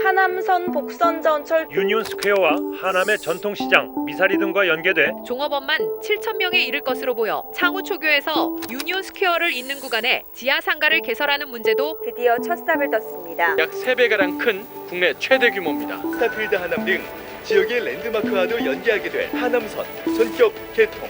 하남선 복선전철 유니온 스퀘어와 하남의 전통시장 미사리 등과 연계돼 종업원만 7,000명에 이를 것으로 보여 창우 초교에서 유니온 스퀘어를 잇는 구간에 지하 상가를 개설하는 문제도 드디어 첫 삽을 떴습니다. 약 3배가량 큰 국내 최대 규모입니다. 스타필드 하남 등 지역의 랜드마크와도 연계하게 될 하남선 전격 개통.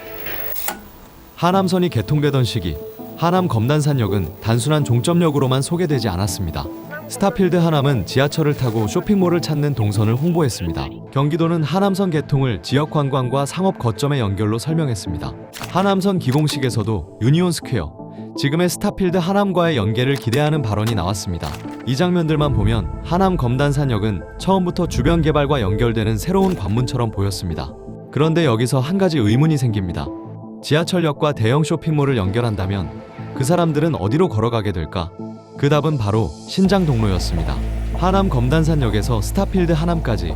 하남선이 개통되던 시기, 하남 검단산역은 단순한 종점역으로만 소개되지 않았습니다. 스타필드 하남은 지하철을 타고 쇼핑몰을 찾는 동선을 홍보했습니다. 경기도는 하남선 개통을 지역 관광과 상업 거점의 연결로 설명했습니다. 하남선 기공식에서도 유니온 스퀘어, 지금의 스타필드 하남과의 연계를 기대하는 발언이 나왔습니다. 이 장면들만 보면 하남 검단산역은 처음부터 주변 개발과 연결되는 새로운 관문처럼 보였습니다. 그런데 여기서 한 가지 의문이 생깁니다. 지하철역과 대형 쇼핑몰을 연결한다면 그 사람들은 어디로 걸어가게 될까? 그 답은 바로 신장동로였습니다. 하남 검단산역에서 스타필드 하남까지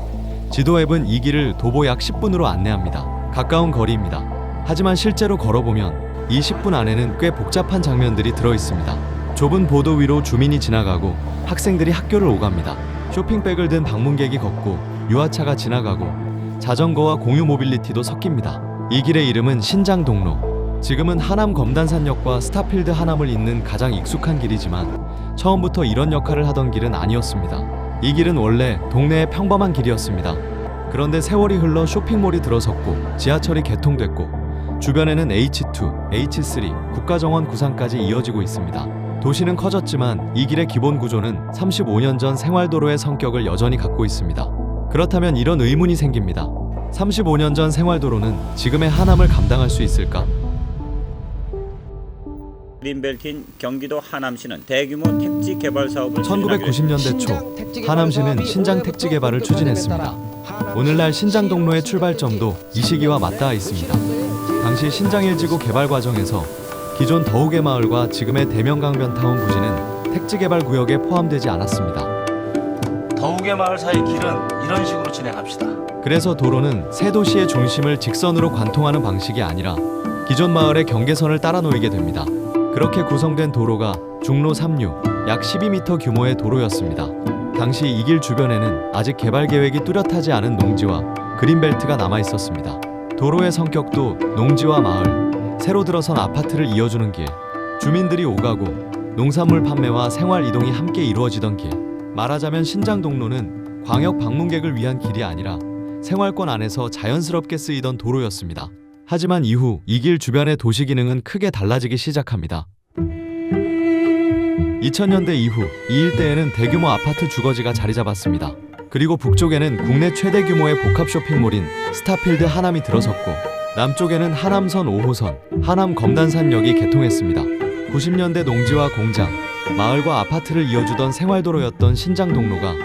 지도 앱은 이 길을 도보 약 10분으로 안내합니다. 가까운 거리입니다. 하지만 실제로 걸어보면 이 10분 안에는 꽤 복잡한 장면들이 들어있습니다. 좁은 보도 위로 주민이 지나가고 학생들이 학교를 오갑니다. 쇼핑백을 든 방문객이 걷고 유아차가 지나가고 자전거와 공유 모빌리티도 섞입니다. 이 길의 이름은 신장동로. 지금은 하남 검단산역과 스타필드 하남을 잇는 가장 익숙한 길이지만 처음부터 이런 역할을 하던 길은 아니었습니다. 이 길은 원래 동네의 평범한 길이었습니다. 그런데 세월이 흘러 쇼핑몰이 들어섰고 지하철이 개통됐고 주변에는 H2, H3, 국가정원 구상까지 이어지고 있습니다. 도시는 커졌지만 이 길의 기본 구조는 35년 전 생활도로의 성격을 여전히 갖고 있습니다. 그렇다면 이런 의문이 생깁니다. 35년 전 생활도로는 지금의 하남을 감당할 수 있을까? 그린벨트인 경기도 하남시는 대규모 택지 개발 사업을 1990년대 초 하남시는 신장 택지 개발을 추진했습니다. 오늘날 신장동로의 출발점도 이 시기와 맞닿아 있습니다. 당시 신장 1지구 개발 과정에서 기존 더욱의 마을과 지금의 대명강변타운 부지는 택지 개발 구역에 포함되지 않았습니다. 더욱의 마을 사이 길은 이런 식으로 진행합시다. 그래서 도로는 새 도시의 중심을 직선으로 관통하는 방식이 아니라 기존 마을의 경계선을 따라 놓이게 됩니다. 그렇게 구성된 도로가 중로 3류, 약 12m 규모의 도로였습니다. 당시 이 길 주변에는 아직 개발 계획이 뚜렷하지 않은 농지와 그린벨트가 남아 있었습니다. 도로의 성격도 농지와 마을, 새로 들어선 아파트를 이어주는 길, 주민들이 오가고 농산물 판매와 생활 이동이 함께 이루어지던 길. 말하자면 신장동로는 광역 방문객을 위한 길이 아니라 생활권 안에서 자연스럽게 쓰이던 도로였습니다. 하지만 이후 이 길 주변의 도시 기능은 크게 달라지기 시작합니다. 2000년대 이후 이 일대에는 대규모 아파트 주거지가 자리 잡았습니다. 그리고 북쪽에는 국내 최대 규모의 복합 쇼핑몰인 스타필드 하남이 들어섰고 남쪽에는 하남선 5호선, 하남 검단산역이 개통했습니다. 90년대 농지와 공장, 마을과 아파트를 이어주던 생활도로였던 신장동로가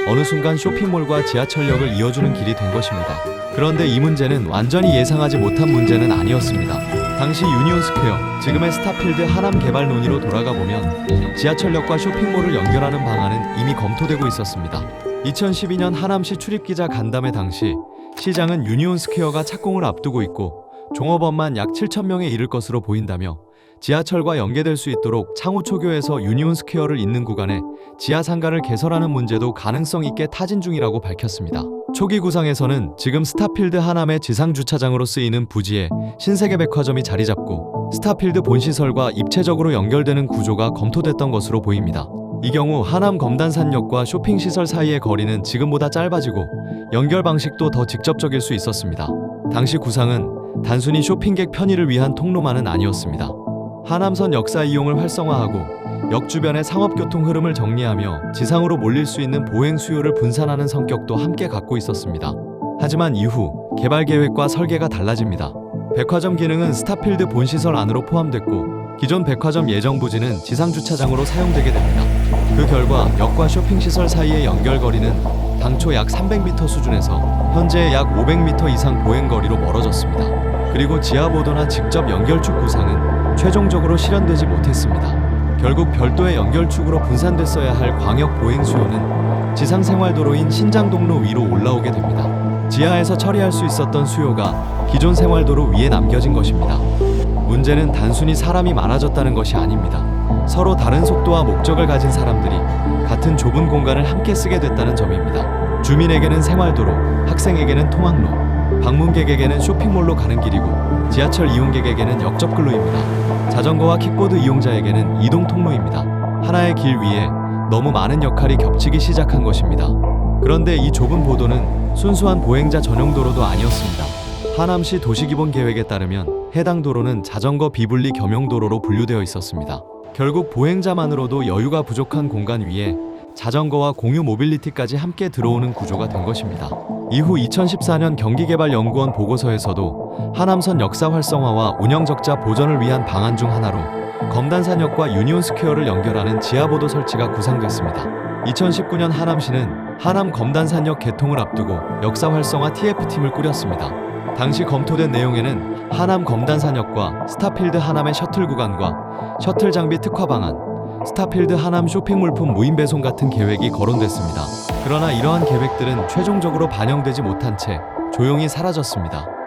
어느 순간 쇼핑몰과 지하철역을 이어주는 길이 된 것입니다. 그런데 이 문제는 완전히 예상하지 못한 문제는 아니었습니다. 당시 유니온 스퀘어, 지금의 스타필드 하남 개발 논의로 돌아가 보면 지하철역과 쇼핑몰을 연결하는 방안은 이미 검토되고 있었습니다. 2012년 하남시 출입기자 간담회 당시 시장은 유니온 스퀘어가 착공을 앞두고 있고 종업원만 약 7,000명에 이를 것으로 보인다며 지하철과 연계될 수 있도록 창우 초교에서 유니온 스퀘어를 잇는 구간에 지하 상가를 개설하는 문제도 가능성 있게 타진 중이라고 밝혔습니다. 초기 구상에서는 지금 스타필드 하남의 지상 주차장으로 쓰이는 부지에 신세계 백화점이 자리 잡고 스타필드 본시설과 입체적으로 연결되는 구조가 검토됐던 것으로 보입니다. 이 경우 하남 검단산역과 쇼핑시설 사이의 거리는 지금보다 짧아지고 연결 방식도 더 직접적일 수 있었습니다. 당시 구상은 단순히 쇼핑객 편의를 위한 통로만은 아니었습니다. 하남선 역사 이용을 활성화하고 역 주변의 상업교통 흐름을 정리하며 지상으로 몰릴 수 있는 보행 수요를 분산하는 성격도 함께 갖고 있었습니다. 하지만 이후 개발 계획과 설계가 달라집니다. 백화점 기능은 스타필드 본시설 안으로 포함됐고 기존 백화점 예정 부지는 지상 주차장으로 사용되게 됩니다. 그 결과 역과 쇼핑시설 사이의 연결거리는 당초 약 300m 수준에서 현재 약 500m 이상 보행거리로 멀어졌습니다. 그리고 지하보도나 직접 연결축 구상은 최종적으로 실현되지 못했습니다. 결국 별도의 연결축으로 분산됐어야 할 광역 보행 수요는 지상생활도로인 신장동로 위로 올라오게 됩니다. 지하에서 처리할 수 있었던 수요가 기존 생활도로 위에 남겨진 것입니다. 문제는 단순히 사람이 많아졌다는 것이 아닙니다. 서로 다른 속도와 목적을 가진 사람들이 같은 좁은 공간을 함께 쓰게 됐다는 점입니다. 주민에게는 생활도로, 학생에게는 통학로, 방문객에게는 쇼핑몰로 가는 길이고 지하철 이용객에게는 역접근로입니다. 자전거와 킥보드 이용자에게는 이동 통로입니다. 하나의 길 위에 너무 많은 역할이 겹치기 시작한 것입니다. 그런데 이 좁은 보도는 순수한 보행자 전용 도로도 아니었습니다. 하남시 도시기본계획에 따르면 해당 도로는 자전거 비분리 겸용도로로 분류되어 있었습니다. 결국 보행자만으로도 여유가 부족한 공간 위에 자전거와 공유 모빌리티까지 함께 들어오는 구조가 된 것입니다. 이후 2014년 경기개발연구원 보고서에서도 하남선 역사 활성화와 운영 적자 보전을 위한 방안 중 하나로 검단산역과 유니온스퀘어를 연결하는 지하보도 설치가 구상됐습니다. 2019년 하남시는 하남 검단산역 개통을 앞두고 역사 활성화 TF팀을 꾸렸습니다. 당시 검토된 내용에는 하남 검단산역과 스타필드 하남의 셔틀 구간과 셔틀 장비 특화 방안, 스타필드 하남 쇼핑물품 무인 배송 같은 계획이 거론됐습니다. 그러나 이러한 계획들은 최종적으로 반영되지 못한 채 조용히 사라졌습니다.